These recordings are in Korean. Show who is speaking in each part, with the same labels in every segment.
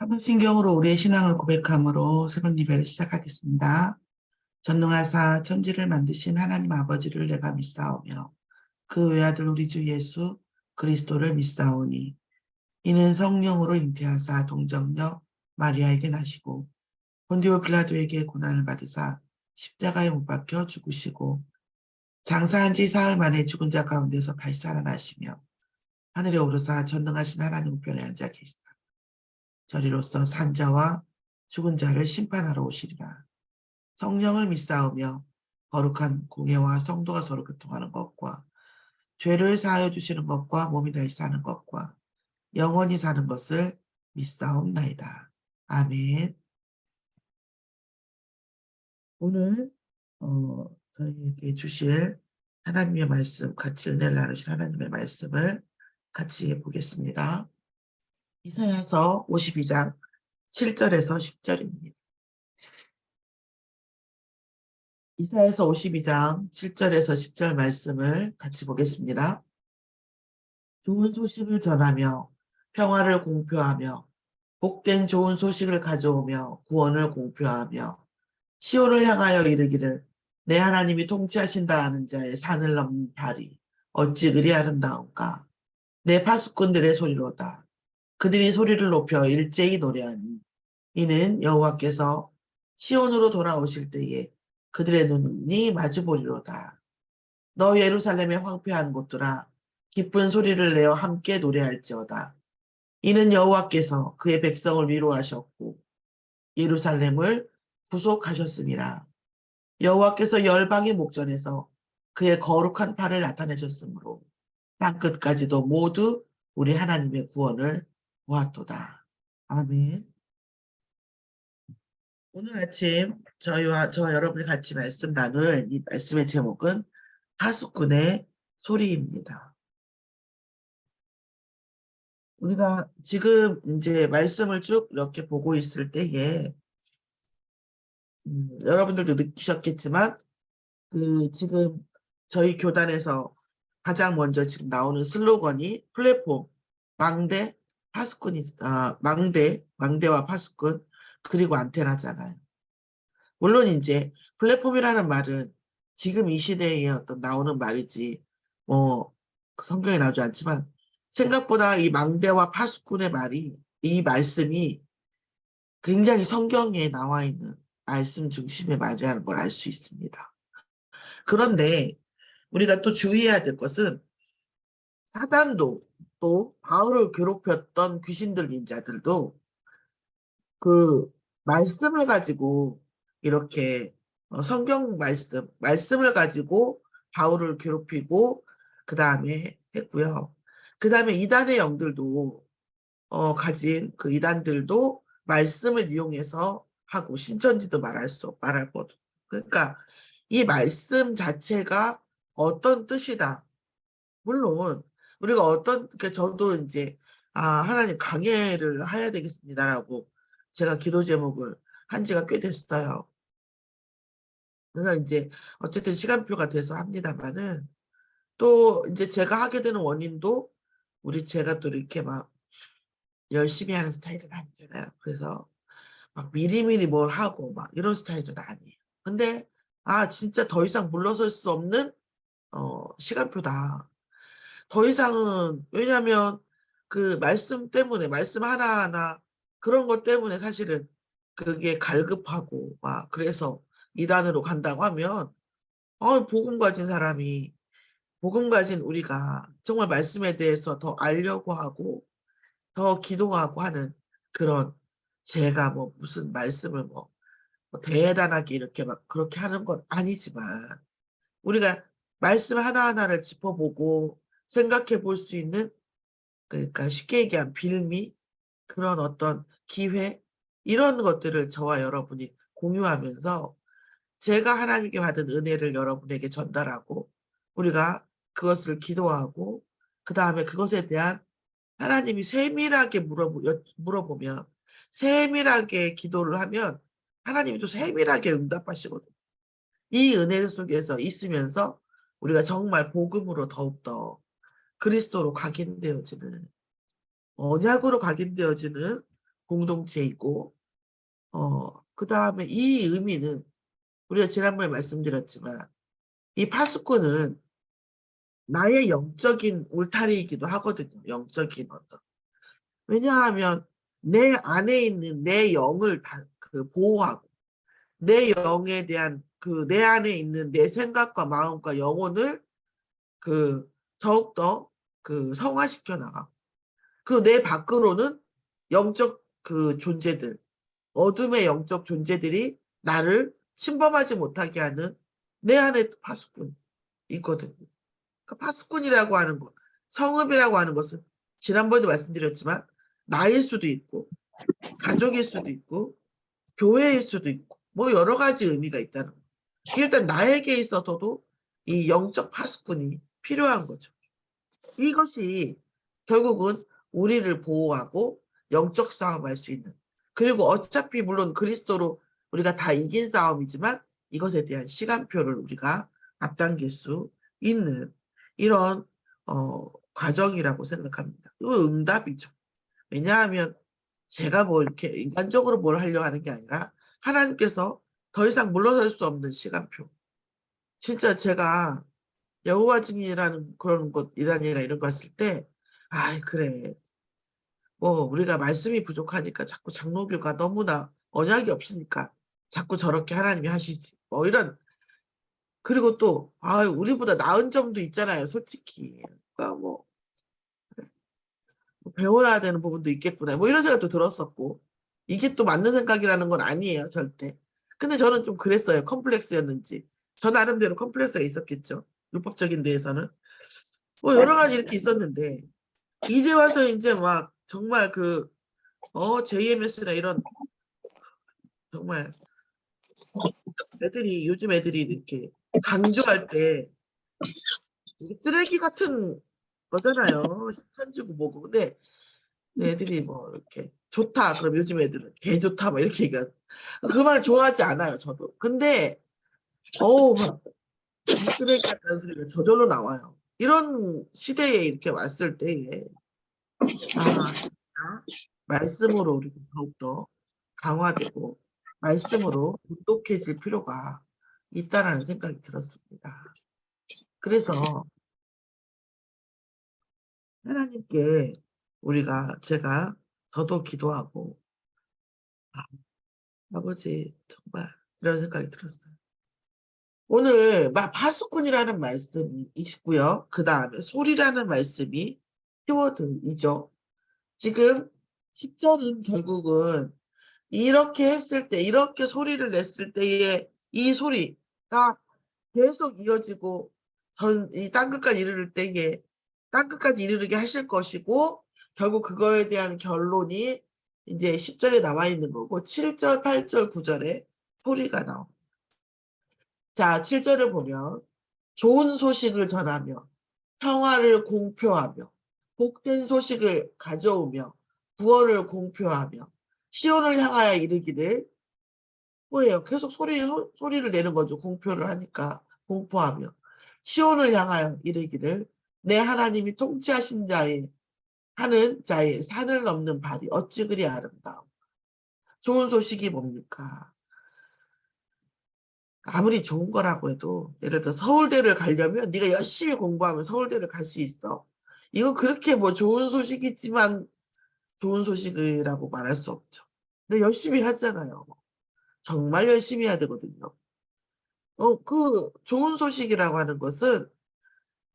Speaker 1: 사도신경으로 우리의 신앙을 고백함으로 새로운 예배를 시작하겠습니다. 전능하사 천지를 만드신 하나님 아버지를 내가 믿사오며 그 외아들 우리 주 예수 그리스도를 믿사오니 이는 성령으로 잉태하사 동정녀 마리아에게 나시고 본디오 빌라도에게 고난을 받으사 십자가에 못 박혀 죽으시고 장사한 지 사흘 만에 죽은 자 가운데서 다시 살아나시며 하늘에 오르사 전능하신 하나님 우편에 앉아 계시다. 저리로서 산자와 죽은 자를 심판하러 오시리라. 성령을 믿사오며 거룩한 공예와 성도가 서로 교통하는 것과 죄를 사하여 주시는 것과 몸이 다시 사는 것과 영원히 사는 것을 믿사옵나이다. 아멘. 오늘 저희에게 주실 하나님의 말씀, 같이 은혜를 나누실 하나님의 말씀을 같이 보겠습니다. 이사야서 52장 7절에서 10절입니다. 이사야서 52장 7절에서 10절 말씀을 같이 보겠습니다. 좋은 소식을 전하며 평화를 공표하며 복된 좋은 소식을 가져오며 구원을 공표하며 시온을 향하여 이르기를 내 하나님이 통치하신다 하는 자의 산을 넘는 발이 어찌 그리 아름다운가. 내 파수꾼들의 소리로다. 그들이 소리를 높여 일제히 노래하니 이는 여호와께서 시온으로 돌아오실 때에 그들의 눈이 마주보리로다. 너 예루살렘의 황폐한 곳들아 기쁜 소리를 내어 함께 노래할지어다. 이는 여호와께서 그의 백성을 위로하셨고 예루살렘을 구속하셨음이라. 여호와께서 열방의 목전에서 그의 거룩한 팔을 나타내셨으므로 땅끝까지도 모두 우리 하나님의 구원을 보았도다. 아멘. 오늘 아침 저와 여러분이 같이 말씀 나눌 이 말씀의 제목은 하수꾼의 소리입니다. 우리가 지금 이제 말씀을 쭉 이렇게 보고 있을 때에 여러분들도 느끼셨겠지만 지금 저희 교단에서 가장 먼저 지금 나오는 슬로건이 플랫폼 망대와 파수꾼 그리고 안테나잖아요. 물론 이제 플랫폼이라는 말은 지금 이 시대에 어떤 나오는 말이지 뭐 성경에 나오지 않지만 생각보다 이 망대와 파수꾼의 이 말씀이 굉장히 성경에 나와 있는 말씀 중심의 말이라는 걸 알 수 있습니다. 그런데 우리가 또 주의해야 될 것은 사단도 또 바울을 괴롭혔던 귀신들 인자들도 그 말씀을 가지고 이렇게 성경 말씀을 가지고 바울을 괴롭히고 그 다음에 했고요. 그 다음에 이단의 영들도 가진 그 이단들도 말씀을 이용해서 하고 신천지도 말할 것. 그러니까 이 말씀 자체가 어떤 뜻이다. 물론 우리가 저도 이제 하나님 강해를 해야 되겠습니다라고 제가 기도 제목을 한 지가 꽤 됐어요. 그래서 이제 어쨌든 시간표가 돼서 합니다만은 또 이제 제가 하게 되는 원인도 제가 또 이렇게 막 열심히 하는 스타일은 아니잖아요. 그래서 막 미리미리 뭘 하고 막 이런 스타일은 아니에요. 근데 진짜 더 이상 물러설 수 없는 시간표다. 더 이상은 왜냐하면 그 말씀 때문에 말씀 하나하나 그런 것 때문에 사실은 그게 갈급하고 막 그래서 이단으로 간다고 하면 복음 가진 사람이 복음 가진 우리가 정말 말씀에 대해서 더 알려고 하고 더 기도하고 하는 그런 제가 뭐 무슨 말씀을 뭐 대단하게 이렇게 막 그렇게 하는 건 아니지만 우리가 말씀 하나하나를 짚어보고 생각해 볼 수 있는 그러니까 쉽게 얘기한 빌미 그런 어떤 기회 이런 것들을 저와 여러분이 공유하면서 제가 하나님께 받은 은혜를 여러분에게 전달하고 우리가 그것을 기도하고 그 다음에 그것에 대한 하나님이 세밀하게 물어보면 세밀하게 기도를 하면 하나님이 또 세밀하게 응답하시거든요. 이 은혜 속에서 있으면서 우리가 정말 복음으로 더욱더 그리스도로 각인되어지는 언약으로 각인되어지는 공동체이고, 그 다음에 이 의미는 우리가 지난번에 말씀드렸지만 이 파수꾼은 나의 영적인 울타리이기도 하거든요. 영적인 어떤. 왜냐하면 내 안에 있는 내 영을 보호하고 내 영에 대한 내 안에 있는 내 생각과 마음과 영혼을 더욱더 성화시켜 나가고 그리고 내 밖으로는 영적 존재들, 어둠의 영적 존재들이 나를 침범하지 못하게 하는 내 안에 파수꾼이 있거든요. 그 파수꾼이라고 하는 것, 성읍이라고 하는 것은 지난번에도 말씀드렸지만 나일 수도 있고 가족일 수도 있고 교회일 수도 있고 뭐 여러 가지 의미가 있다는 거예요. 일단 나에게 있어서도 이 영적 파수꾼이 필요한 거죠. 이것이 결국은 우리를 보호하고 영적 싸움할 수 있는 그리고 어차피 물론 그리스도로 우리가 다 이긴 싸움이지만 이것에 대한 시간표를 우리가 앞당길 수 있는 이런 과정이라고 생각합니다. 이거 응답이죠. 왜냐하면 제가 뭐 이렇게 인간적으로 뭘 하려고 하는 게 아니라 하나님께서 더 이상 물러설 수 없는 시간표. 진짜 제가 여호와 증인이라는 그런 곳 이단이나 이런 거 했을 때 아이 그래 뭐 우리가 말씀이 부족하니까 자꾸 장로교가 너무나 언약이 없으니까 자꾸 저렇게 하나님이 하시지 뭐 이런 그리고 또 우리보다 나은 점도 있잖아요 솔직히 그러니까 뭐 배워야 되는 부분도 있겠구나 뭐 이런 생각도 들었었고 이게 또 맞는 생각이라는 건 아니에요 절대 근데 저는 좀 그랬어요 컴플렉스였는지 저 나름대로 컴플렉스가 있었겠죠 율법적인 데에서는 뭐 여러 가지 이렇게 있었는데 이제 와서 이제 막 정말 JMS나 이런 정말 요즘 애들이 이렇게 강조할 때 쓰레기 같은 거잖아요. 신천지고 뭐고. 근데 애들이 뭐 이렇게 좋다. 그럼 요즘 애들은 개 좋다. 막 이렇게 얘기하고. 그 말을 좋아하지 않아요. 저도. 근데 막 이 쓰레기 같다는 소리가 저절로 나와요. 이런 시대에 이렇게 왔을 때에 진짜 말씀으로 우리가 더욱더 강화되고 말씀으로 똑똑해질 필요가 있다라는 생각이 들었습니다. 그래서 하나님께 저도 기도하고 아버지 정말 이런 생각이 들었어요. 오늘 파수꾼이라는 말씀이 있고요. 그 다음에 소리라는 말씀이 키워드이죠. 지금 10절은 결국은 이렇게 했을 때, 이렇게 소리를 냈을 때의 이 소리가 계속 이어지고 이 땅끝까지 이르를 때에 땅끝까지 이르게 하실 것이고 결국 그거에 대한 결론이 이제 10절에 나와 있는 거고 7절, 8절, 9절에 소리가 나옵니다. 자, 7절을 보면 좋은 소식을 전하며 평화를 공표하며 복된 소식을 가져오며 구원을 공표하며 시온을 향하여 이르기를 뭐예요? 계속 소리를 내는 거죠. 공표를 하니까 공포하며 시온을 향하여 이르기를 내 하나님이 통치하신 하는 자의 산을 넘는 발이 어찌 그리 아름다워. 좋은 소식이 뭡니까? 아무리 좋은 거라고 해도 예를 들어 서울대를 가려면 네가 열심히 공부하면 서울대를 갈 수 있어. 이거 그렇게 뭐 좋은 소식이지만 좋은 소식이라고 말할 수 없죠. 근데 열심히 하잖아요. 정말 열심히 해야 되거든요. 좋은 소식이라고 하는 것은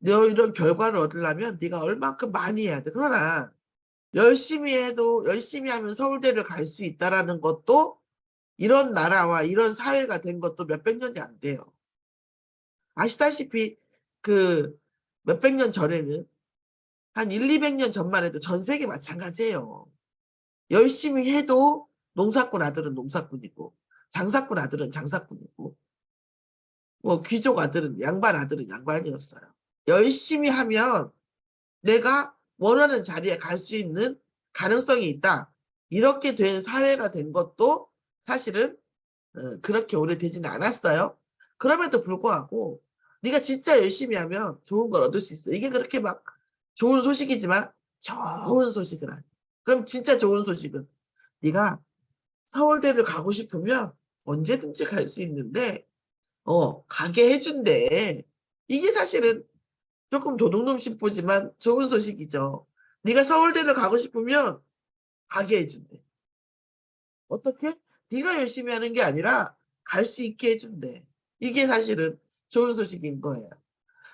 Speaker 1: 너 이런 결과를 얻으려면 네가 얼만큼 많이 해야 돼. 그러나 열심히 하면 서울대를 갈 수 있다라는 것도 이런 나라와 이런 사회가 된 것도 몇백 년이 안 돼요. 아시다시피 몇백 년 전에는 한 1, 200년 전만 해도 전 세계 마찬가지예요. 열심히 해도 농사꾼 아들은 농사꾼이고 장사꾼 아들은 장사꾼이고 뭐 귀족 아들은 양반 아들은 양반이었어요. 열심히 하면 내가 원하는 자리에 갈 수 있는 가능성이 있다. 이렇게 된 사회가 된 것도 사실은 그렇게 오래되지는 않았어요. 그럼에도 불구하고 네가 진짜 열심히 하면 좋은 걸 얻을 수 있어. 이게 그렇게 좋은 소식이지만 좋은 소식은 아니야. 그럼 진짜 좋은 소식은 네가 서울대를 가고 싶으면 언제든지 갈 수 있는데 가게 해준대. 이게 사실은 조금 도둑놈 심보지만 좋은 소식이죠. 네가 서울대를 가고 싶으면 가게 해준대. 어떻게? 네가 열심히 하는 게 아니라 갈 수 있게 해준대. 이게 사실은 좋은 소식인 거예요.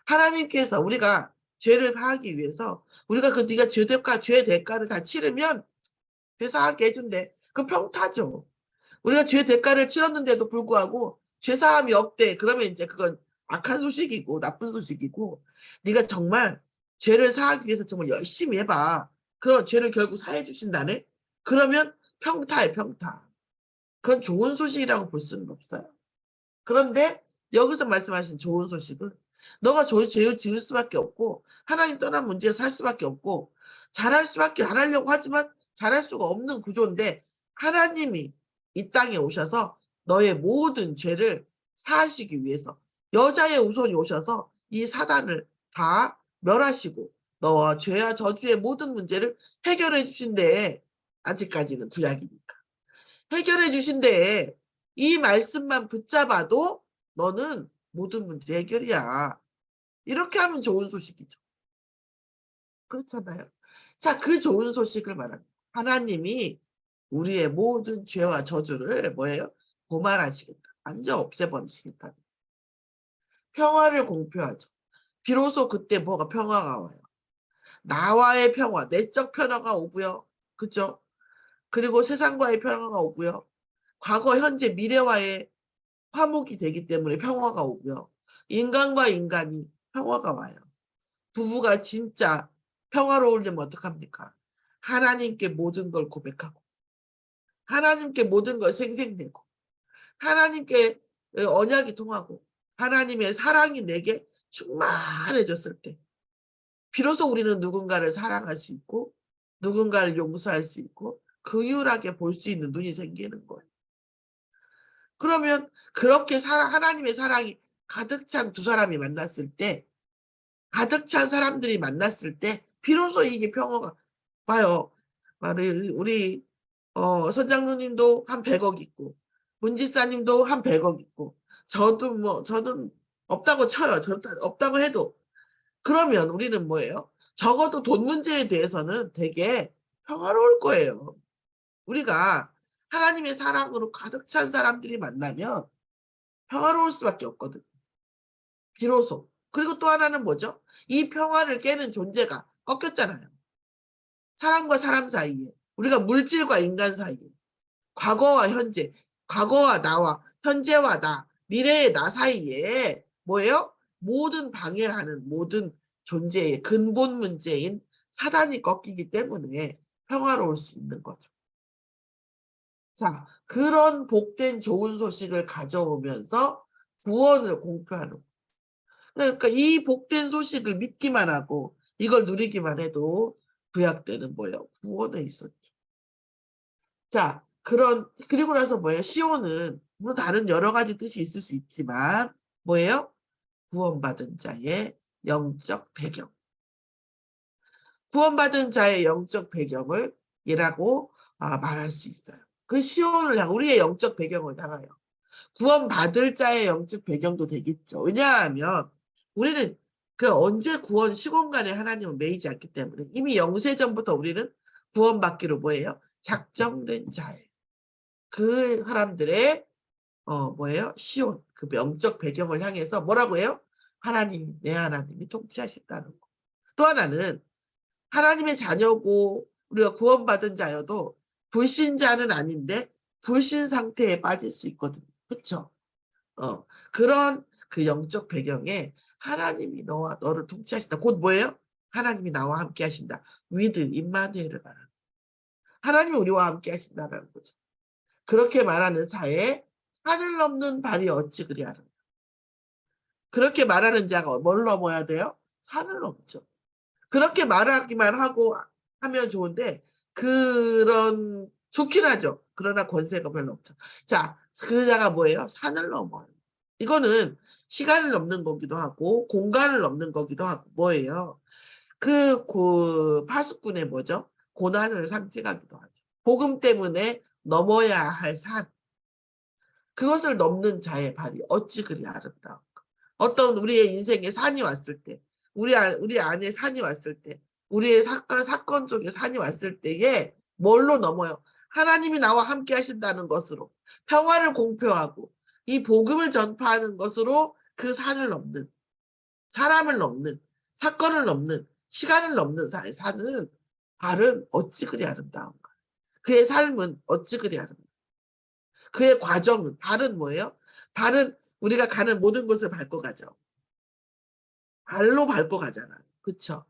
Speaker 1: 하나님께서 우리가 죄를 사하기 위해서 우리가 그 네가 죄 대가를 다 치르면 죄 사하게 해준대. 그 평타죠. 우리가 죄 대가를 치렀는데도 불구하고 죄 사함이 없대. 그러면 이제 그건 악한 소식이고 나쁜 소식이고 네가 정말 죄를 사하기 위해서 정말 열심히 해봐. 그럼 죄를 결국 사해 주신다네. 그러면 평타에 평타. 그건 좋은 소식이라고 볼 수는 없어요. 그런데 여기서 말씀하신 좋은 소식은 너가 죄를 지을 수밖에 없고 하나님 떠난 문제에 살 수밖에 없고 잘할 수밖에 안 하려고 하지만 잘할 수가 없는 구조인데 하나님이 이 땅에 오셔서 너의 모든 죄를 사하시기 위해서 여자의 우선이 오셔서 이 사단을 다 멸하시고 너와 죄와 저주의 모든 문제를 해결해 주신대. 아직까지는 구약이니까. 해결해 주신대. 이 말씀만 붙잡아도 너는 모든 문제 해결이야. 이렇게 하면 좋은 소식이죠. 그렇잖아요. 자, 그 좋은 소식을 말합니다. 하나님이 우리의 모든 죄와 저주를 뭐예요? 고말하시겠다. 완전 없애버리시겠다. 평화를 공표하죠. 비로소 그때 뭐가 평화가 와요. 나와의 평화, 내적 평화가 오고요. 그죠? 그리고 세상과의 평화가 오고요. 과거, 현재, 미래와의 화목이 되기 때문에 평화가 오고요. 인간과 인간이 평화가 와요. 부부가 진짜 평화로우려면 어떡합니까? 하나님께 모든 걸 고백하고 하나님께 모든 걸 생생내고 하나님께 언약이 통하고 하나님의 사랑이 내게 충만해졌을 때 비로소 우리는 누군가를 사랑할 수 있고 누군가를 용서할 수 있고 긍휼하게 볼 수 있는 눈이 생기는 거예요. 그러면 그렇게 하나님의 사랑이 가득 찬 두 사람이 만났을 때 가득 찬 사람들이 만났을 때 비로소 이게 평화가 와요. 우리 선장로님도 한 100억 있고 문집사님도 한 100억 있고 저는 없다고 쳐요. 없다고 해도 그러면 우리는 뭐예요? 적어도 돈 문제에 대해서는 되게 평화로울 거예요. 우리가 하나님의 사랑으로 가득 찬 사람들이 만나면 평화로울 수밖에 없거든. 비로소. 그리고 또 하나는 뭐죠? 이 평화를 깨는 존재가 꺾였잖아요. 사람과 사람 사이에, 우리가 물질과 인간 사이에, 과거와 현재, 과거와 나와, 현재와 나, 미래의 나 사이에 뭐예요? 모든 방해하는 모든 존재의 근본 문제인 사단이 꺾이기 때문에 평화로울 수 있는 거죠. 자, 그런 복된 좋은 소식을 가져오면서 구원을 공표하는 그러니까 이 복된 소식을 믿기만 하고 이걸 누리기만 해도 구약 때는 뭐예요? 구원에 있었죠. 자, 그리고 나서 뭐예요? 시온은 물론 다른 여러 가지 뜻이 있을 수 있지만 뭐예요? 구원받은 자의 영적 배경. 구원받은 자의 영적 배경을 이라고 말할 수 있어요. 그 시온을 향 우리의 영적 배경을 향하여 구원받을 자의 영적 배경도 되겠죠. 왜냐하면 우리는 그 언제 구원 시공간에 하나님은 매이지 않기 때문에 이미 영세전부터 우리는 구원받기로 뭐예요? 작정된 자예요. 그 사람들의 뭐예요? 시온 그 영적 배경을 향해서 뭐라고 해요? 하나님 내 하나님이 통치하신다는 거. 또 하나는 하나님의 자녀고 우리가 구원받은 자여도 불신자는 아닌데 불신 상태에 빠질 수 있거든요. 그렇죠? 그런 그 영적 배경에 하나님이 너를 통치하신다. 곧 뭐예요? 하나님이 나와 함께 하신다. 위드 임마누엘을 말하는 하나님이 우리와 함께 하신다는 거죠. 그렇게 말하는 사회에 산을 넘는 발이 어찌 그리하는가. 그렇게 말하는 자가 뭘 넘어야 돼요? 산을 넘죠. 그렇게 말하기만 하고 하면 좋은데 그런 좋긴 하죠. 그러나 권세가 별로 없죠. 자, 그 자가 뭐예요? 산을 넘어요. 이거는 시간을 넘는 거기도 하고 공간을 넘는 거기도 하고 뭐예요? 그 파수꾼의 뭐죠? 고난을 상징하기도 하죠. 복음 때문에 넘어야 할 산. 그것을 넘는 자의 발이 어찌 그리 아름다운가. 어떤 우리의 인생에 산이 왔을 때, 우리 안에 산이 왔을 때, 우리의 사건 속에 산이 왔을 때에 뭘로 넘어요? 하나님이 나와 함께 하신다는 것으로, 평화를 공표하고 이 복음을 전파하는 것으로 그 산을 넘는, 사람을 넘는, 사건을 넘는, 시간을 넘는 산은 발은 어찌 그리 아름다운가. 그의 삶은 어찌 그리 아름다운가. 그의 과정은, 발은 뭐예요? 발은 우리가 가는 모든 곳을 밟고 가죠. 발로 밟고 가잖아. 그쵸?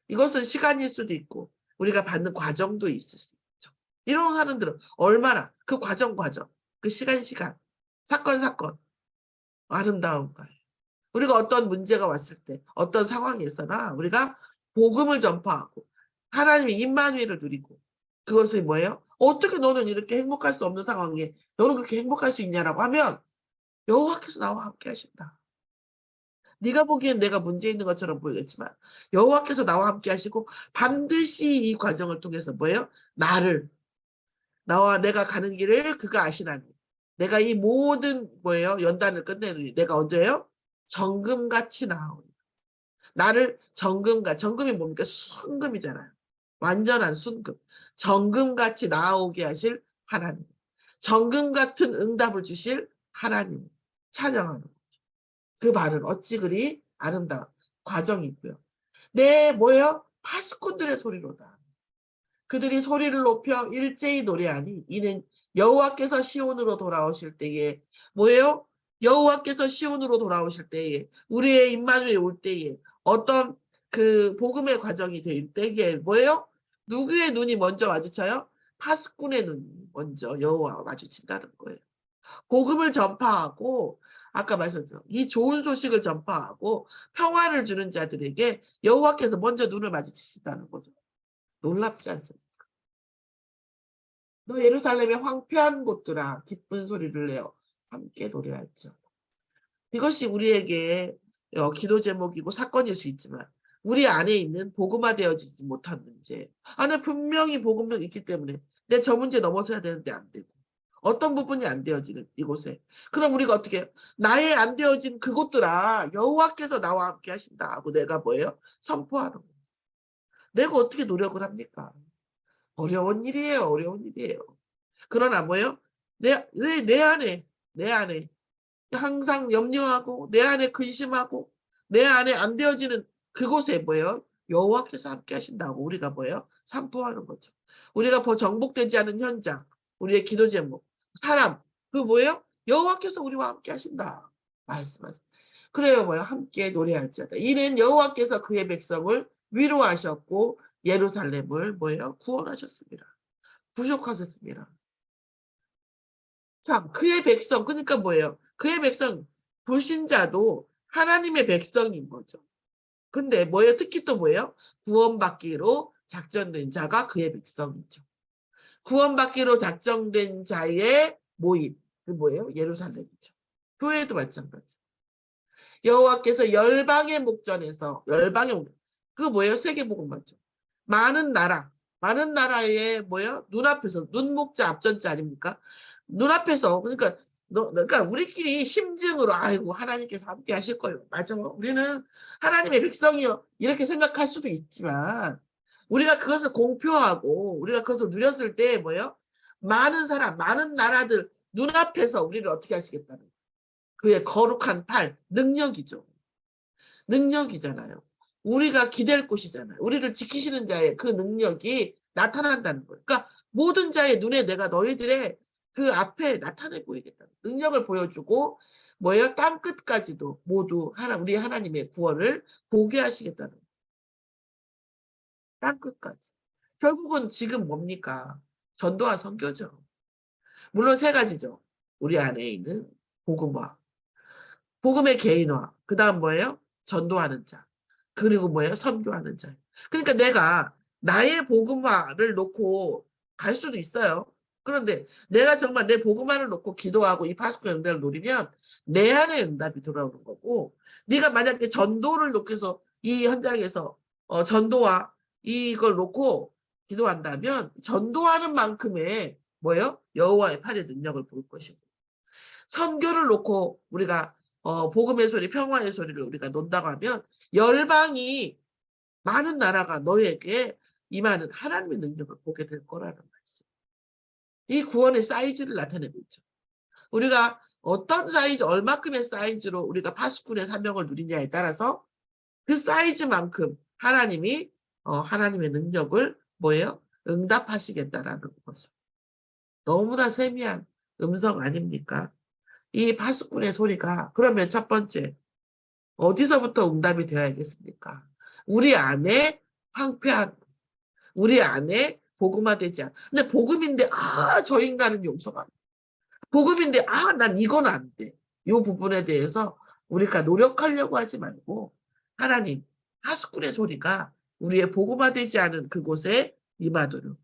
Speaker 1: 이것은 시간일 수도 있고 우리가 받는 과정도 있을 수 있죠. 이런 사람들은 얼마나 그 과정, 그 시간, 사건 아름다운가요. 우리가 어떤 문제가 왔을 때 어떤 상황에서나 우리가 복음을 전파하고 하나님의 임마누엘을 누리고 그것이 뭐예요? 어떻게 너는 이렇게 행복할 수 없는 상황에 너는 그렇게 행복할 수 있냐라고 하면 여호와께서 나와 함께 하신다. 네가 보기엔 내가 문제 있는 것처럼 보이겠지만 여호와께서 나와 함께 하시고 반드시 이 과정을 통해서 뭐예요? 나와 내가 가는 길을 그가 아시나니 내가 이 모든 뭐예요? 연단을 끝내느니 내가 언제요? 정금같이 나오니 나를 정금이 뭡니까? 순금이잖아요. 완전한 순금. 정금같이 나오게 하실 하나님. 정금 같은 응답을 주실 하나님. 찬양하는 그 말은 어찌 그리 아름다운 과정이 있고요. 뭐예요? 파수꾼들의 소리로다. 그들이 소리를 높여 일제히 노래하니 이는 여호와께서 시온으로 돌아오실 때에 뭐예요? 여호와께서 시온으로 돌아오실 때에 우리의 임마누엘이 올 때에 어떤 그 복음의 과정이 될 때에 뭐예요? 누구의 눈이 먼저 마주쳐요? 파수꾼의 눈이 먼저 여호와와 마주친다는 거예요. 복음을 전파하고 아까 말씀드렸죠. 이 좋은 소식을 전파하고 평화를 주는 자들에게 여호와께서 먼저 눈을 마주치신다는 거죠. 놀랍지 않습니까? 너 예루살렘의 황폐한 곳들아 기쁜 소리를 내어 함께 노래할지어다. 이것이 우리에게 기도 제목이고 사건일 수 있지만 우리 안에 있는 복음화되어지지 못한 문제. 안에 분명히 복음이 있기 때문에 내 저 문제 넘어서야 되는데 안 되고 어떤 부분이 안 되어지는 이곳에. 그럼 우리가 어떻게 해요? 나의 안 되어진 그곳들아 여호와께서 나와 함께 하신다 하고 내가 뭐예요? 선포하는 거예요. 내가 어떻게 노력을 합니까? 어려운 일이에요. 그러나 뭐예요? 내 안에 항상 염려하고 내 안에 근심하고 내 안에 안 되어지는 그곳에 뭐예요? 여호와께서 함께 하신다고 우리가 뭐예요? 선포하는 거죠. 우리가 정복되지 않은 현장, 우리의 기도 제목, 사람, 그 뭐예요? 여호와께서 우리와 함께 하신다. 말씀하세요. 그래요, 뭐예요? 함께 노래할지어다. 이는 여호와께서 그의 백성을 위로하셨고 예루살렘을 뭐예요? 구원하셨습니다. 구속하셨습니다. 참, 그의 백성, 그러니까 뭐예요? 그의 백성, 불신자도 하나님의 백성인 거죠. 근데 뭐예요? 특히 또 뭐예요? 구원받기로 작정된 자가 그의 백성이죠. 구원받기로 작정된 자의 모임, 그 뭐예요? 예루살렘이죠. 교회도 마찬가지. 여호와께서 열방의 목전에서 그 뭐예요? 세계복음 맞죠? 많은 나라의 뭐예요? 눈앞에서 눈목자 앞전자 아닙니까? 눈앞에서 그러니까 우리끼리 심증으로 아이고 하나님께서 함께 하실 거예요. 맞아. 우리는 하나님의 백성이요. 이렇게 생각할 수도 있지만 우리가 그것을 공표하고 우리가 그것을 누렸을 때 뭐예요? 많은 사람, 많은 나라들 눈앞에서 우리를 어떻게 하시겠다는 거예요. 그의 거룩한 팔, 능력이잖아요. 우리가 기댈 곳이잖아요. 우리를 지키시는 자의 그 능력이 나타난다는 거예요. 그러니까 모든 자의 눈에 내가 너희들의 그 앞에 나타내 보이겠다는 능력을 보여주고 뭐예요? 땅 끝까지도 모두 우리 하나님의 구원을 보게 하시겠다는 거예요. 땅 끝까지. 결국은 지금 뭡니까? 전도와 선교죠. 물론 세 가지죠. 우리 안에 있는 복음화, 복음의 개인화, 그 다음 뭐예요? 전도하는 자. 그리고 뭐예요? 선교하는 자. 그러니까 내가 나의 복음화를 놓고 갈 수도 있어요. 그런데 내가 정말 내 복음화를 놓고 기도하고 이 파스코 응답을 노리면 내 안에 응답이 돌아오는 거고 네가 만약에 전도를 놓고서 이 현장에서 전도와 이걸 놓고 기도한다면 전도하는 만큼의 뭐예요? 여호와의 팔의 능력을 볼 것이고, 선교를 놓고 우리가 복음의 소리, 평화의 소리를 우리가 논다고 하면 열방이 많은 나라가 너에게 임하는 하나님의 능력을 보게 될 거라는 말씀. 이 구원의 사이즈를 나타내고 있죠. 우리가 어떤 사이즈, 얼마큼의 사이즈로 우리가 파수꾼의 사명을 누리냐에 따라서 그 사이즈만큼 하나님이 하나님의 능력을 뭐예요? 응답하시겠다라는 것을. 너무나 세미한 음성 아닙니까? 이 파수꾼의 소리가 그러면 첫 번째 어디서부터 응답이 되어야겠습니까? 우리 안에 황폐한, 우리 안에 복음화되지 않아. 근데 복음인데 저 인간은 용서가 안 돼. 복음인데 난 이건 안 돼. 이 부분에 대해서 우리가 노력하려고 하지 말고 하나님 파수꾼의 소리가 우리의 복음화되지 않은 그곳에 임하도록,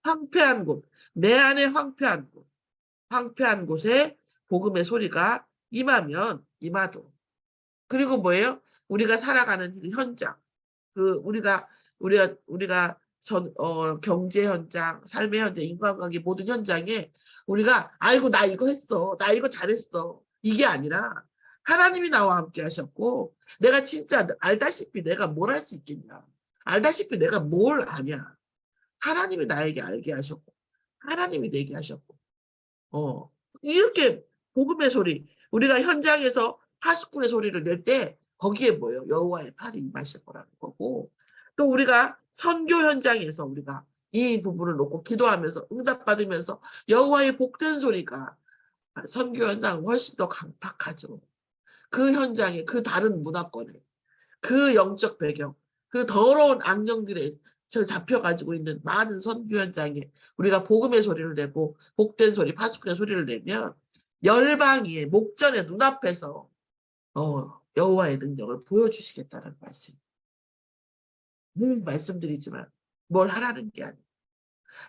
Speaker 1: 황폐한 곳, 내 안에 황폐한 곳, 황폐한 곳에 복음의 소리가 임하도록. 그리고 뭐예요? 우리가 살아가는 현장, 우리가 경제 현장, 삶의 현장, 인간관계 모든 현장에 우리가 아이고 나 이거 했어, 나 이거 잘했어, 이게 아니라 하나님이 나와 함께 하셨고, 내가 진짜 알다시피 내가 뭘 할 수 있겠냐, 알다시피 내가 뭘 아냐, 하나님이 나에게 알게 하셨고 하나님이 내게 하셨고, 이렇게 복음의 소리, 우리가 현장에서 파수꾼의 소리를 낼 때 거기에 뭐예요? 여호와의 팔이 임하실 거라는 거고, 또 우리가 선교 현장에서 우리가 이 부분을 놓고 기도하면서 응답받으면서 여호와의 복된 소리가 선교 현장은 훨씬 더 강팍하죠. 그 현장에, 그 다른 문화권에, 그 영적 배경, 그 더러운 악령들에 잡혀가지고 있는 많은 선교 현장에 우리가 복음의 소리를 내고 복된 소리, 파수꾼의 소리를 내면 열방이 목전의 눈앞에서 여호와의 능력을 보여주시겠다는 말씀. 늘 말씀드리지만 뭘 하라는 게 아니에요.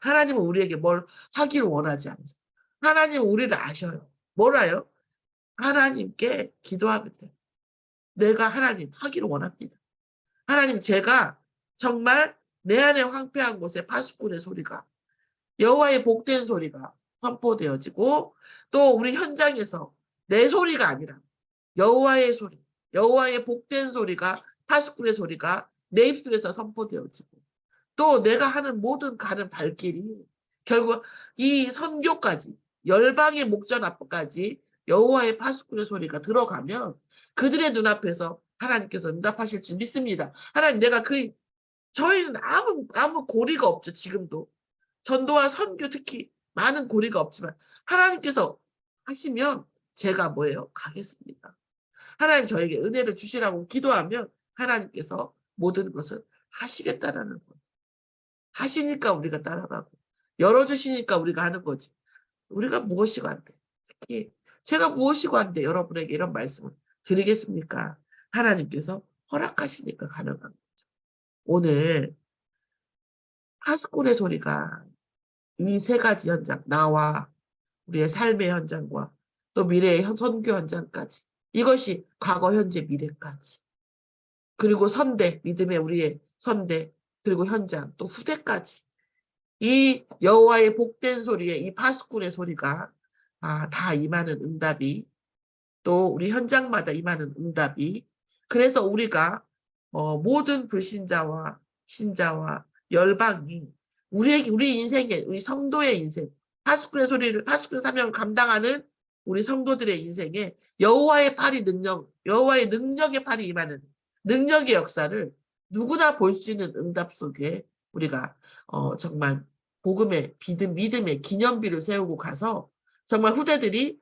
Speaker 1: 하나님은 우리에게 뭘 하기를 원하지 않으세요. 하나님은 우리를 아셔요. 뭘 알아요? 하나님께 기도하면 돼요. 내가 하나님 하기를 원합니다. 하나님, 제가 정말 내 안에 황폐한 곳에 파수꾼의 소리가, 여호와의 복된 소리가 선포되어지고, 또 우리 현장에서 내 소리가 아니라 여호와의 소리, 여호와의 복된 소리가, 파수꾼의 소리가 내 입술에서 선포되어지고, 또 내가 하는 모든 가는 발길이 결국 이 선교까지, 열방의 목전 앞까지 여호와의 파수꾼의 소리가 들어가면 그들의 눈앞에서 하나님께서 응답하실 줄 믿습니다. 하나님, 저희는 아무 고리가 없죠. 지금도 전도와 선교 특히 많은 고리가 없지만 하나님께서 하시면 제가 뭐예요? 가겠습니다. 하나님 저에게 은혜를 주시라고 기도하면 하나님께서 모든 것을 하시겠다라는 거예요. 하시니까 우리가 따라가고 열어주시니까 우리가 하는 거지. 우리가 무엇이고 한데, 특히 제가 무엇이고 한데 여러분에게 이런 말씀을 드리겠습니까? 하나님께서 허락하시니까 가능한 거죠. 오늘 파수꾼의 소리가 이 세 가지 현장, 나와 우리의 삶의 현장과 또 미래의 선교 현장까지, 이것이 과거, 현재, 미래까지, 그리고 선대, 믿음의 우리의 선대, 그리고 현장, 또 후대까지, 이 여호와의 복된 소리에 이 파수꾼의 소리가 다 임하는 응답이, 또 우리 현장마다 임하는 응답이, 그래서 우리가 모든 불신자와 신자와 열방이 우리 인생의, 우리 성도의 인생, 파수꾼의 소리를, 파수꾼의 사명을 감당하는 우리 성도들의 인생에 여호와의 능력의 팔이 임하는 능력의 역사를 누구나 볼 수 있는 응답 속에 우리가 정말 복음의 믿음의 기념비를 세우고 가서 정말 후대들이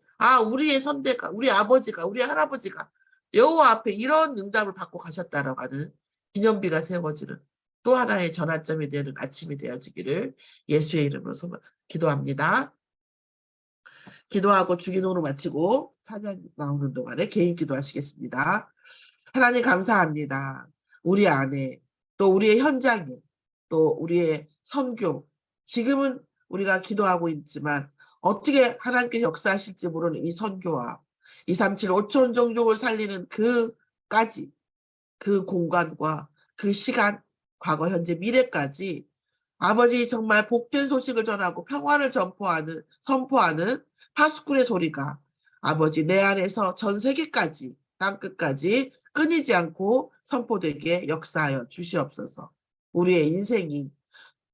Speaker 1: 우리의 선대가, 우리 아버지가, 우리 할아버지가 여호와 앞에 이런 응답을 받고 가셨다라고 하는 기념비가 세워지는 또 하나의 전환점이 되는 아침이 되어지기를 예수의 이름으로 기도합니다. 기도하고 주기도로 마치고 찬양 나오는 동안에 개인 기도하시겠습니다. 하나님 감사합니다. 우리 안에, 또 우리의 현장에, 또 우리의 선교, 지금은 우리가 기도하고 있지만 어떻게 하나님께서 역사하실지 모르는 이 선교와 237 5천 종족을 살리는 그까지, 그 공간과 그 시간, 과거, 현재, 미래까지 아버지 정말 복된 소식을 전하고 평화를 선포하는 파수꾼의 소리가 아버지 내 안에서 전 세계까지 땅끝까지 끊이지 않고 선포되게 역사하여 주시옵소서. 우리의 인생이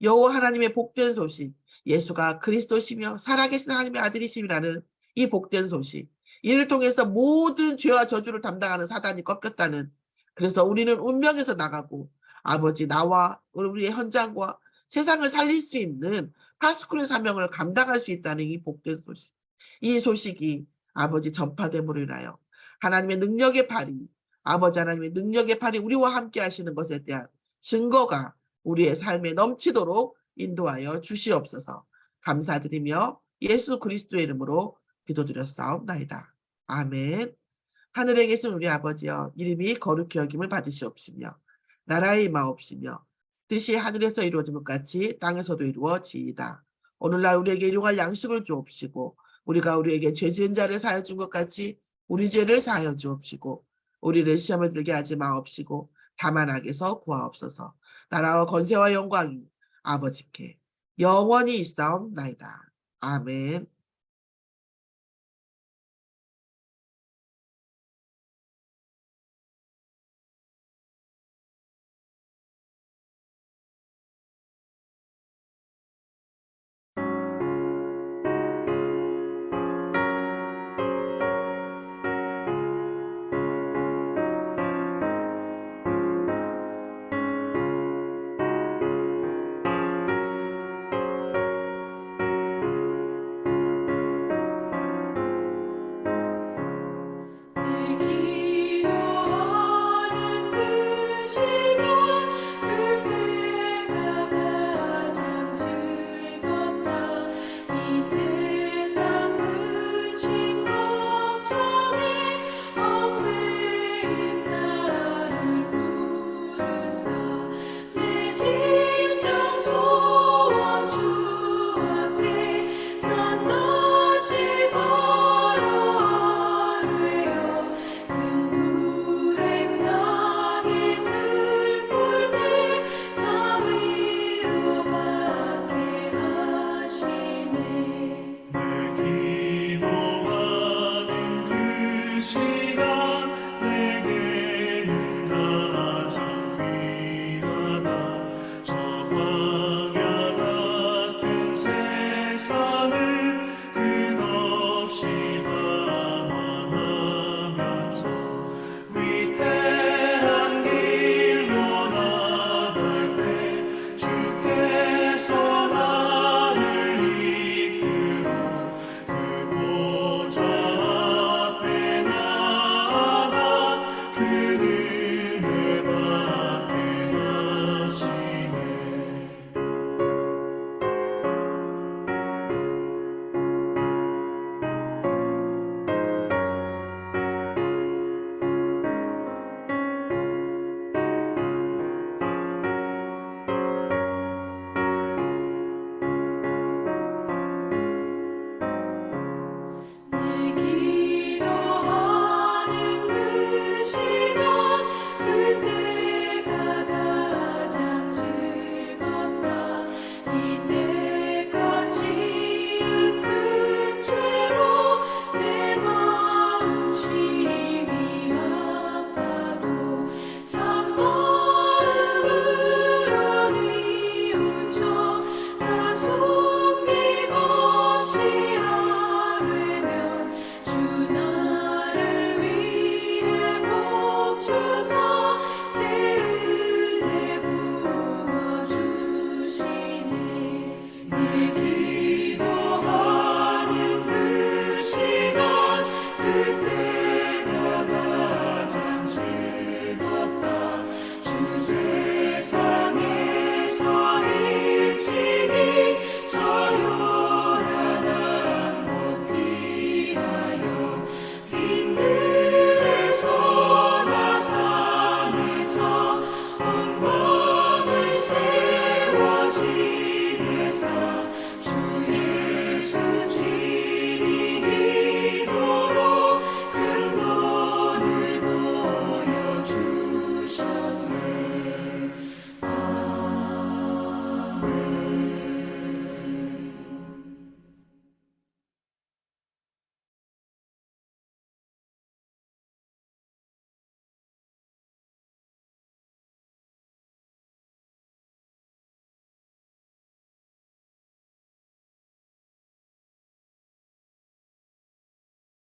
Speaker 1: 여호와 하나님의 복된 소식, 예수가 그리스도시며 살아계신 하나님의 아들이심이라는 이 복된 소식, 이를 통해서 모든 죄와 저주를 담당하는 사단이 꺾였다는, 그래서 우리는 운명에서 나가고 아버지 나와 우리의 현장과 세상을 살릴 수 있는 파수꾼의 사명을 감당할 수 있다는 이 복된 소식, 이 소식이 아버지 전파됨으로 인하여 하나님의 능력의 발이, 아버지 하나님의 능력의 발이 우리와 함께 하시는 것에 대한 증거가 우리의 삶에 넘치도록 인도하여 주시옵소서. 감사드리며 예수 그리스도의 이름으로 기도드렸사옵나이다. 아멘. 하늘에 계신 우리 아버지여, 이름이 거룩히 여김을 받으시옵시며 나라의 임하옵시며 뜻이 하늘에서 이루어진 것 같이 땅에서도 이루어지이다. 오늘날 우리에게 일용할 양식을 주옵시고 우리가 우리에게 죄 지은 자를 사하여 준 것 같이 우리 죄를 사하여 주옵시고 우리를 시험에 들게 하지 마옵시고 다만 악에서 구하옵소서. 나라와 권세와 영광이 아버지께 영원히 있사옵나이다. 아멘.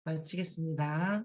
Speaker 1: 마치겠습니다.